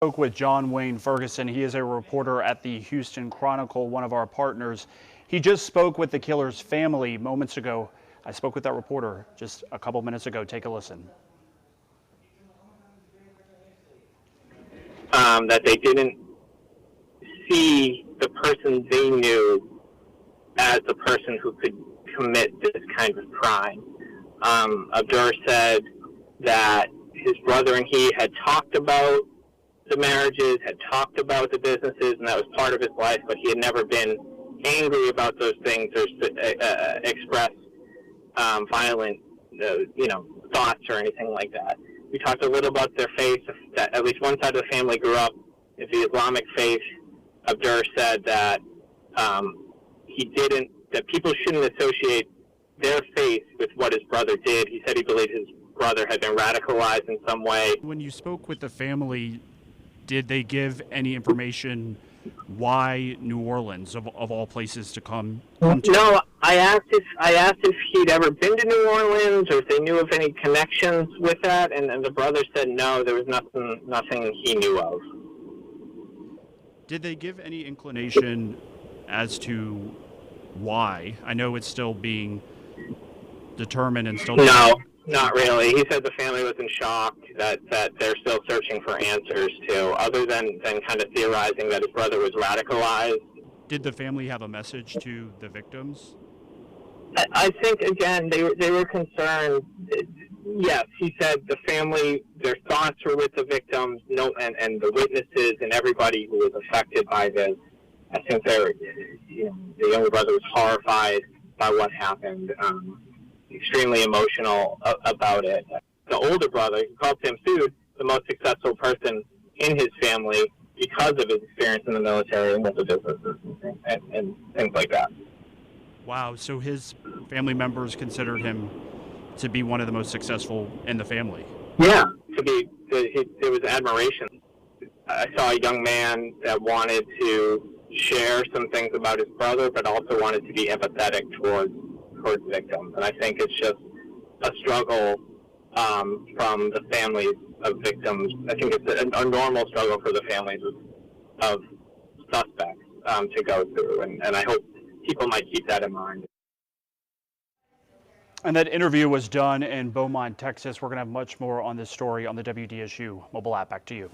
Spoke with John Wayne Ferguson. He is a reporter at the Houston Chronicle, one of our partners. He just spoke with the killer's family moments ago. I spoke with that reporter just a couple minutes ago. Take a listen. That they didn't see the person they knew as the person who could commit this kind of crime. Abdur said that his brother and he had talked about the marriages, had talked about the businesses, and that was part of his life, but he had never been angry about those things or expressed violent, thoughts or anything like that. We talked a little about their faith, that at least one side of the family grew up in the Islamic faith. Abdur said that that people shouldn't associate their faith with what his brother did. He said he believed his brother had been radicalized in some way. When you spoke with the family, did they give any information why New Orleans, of all places to come to? No, I asked if he'd ever been to New Orleans or if they knew of any connections with that, and the brother said no, there was nothing he knew of. Did they give any inclination as to why? I know it's still being determined and still... No, not really. He said the family was in shock, that they're still searching for answers to, other than kind of theorizing that his brother was radicalized. Did the family have a message to the victims? I think, again, they were concerned. Yes, he said the family, their thoughts were with the victims, and the witnesses and everybody who was affected by this. I think the younger brother was horrified by what happened, extremely emotional about it. The older brother, he called Tim Sood, the most successful person in his family because of his experience in the military and with the businesses and things like that. Wow, so his family members considered him to be one of the most successful in the family. Yeah, there was admiration. I saw a young man that wanted to share some things about his brother, but also wanted to be empathetic towards victims. And I think it's just a struggle from the families of victims. I think it's a normal struggle for the families of suspects to go through, and I hope people might keep that in mind. And that interview was done in Beaumont, Texas. We're going to have much more on this story on the WDSU mobile app. Back to you.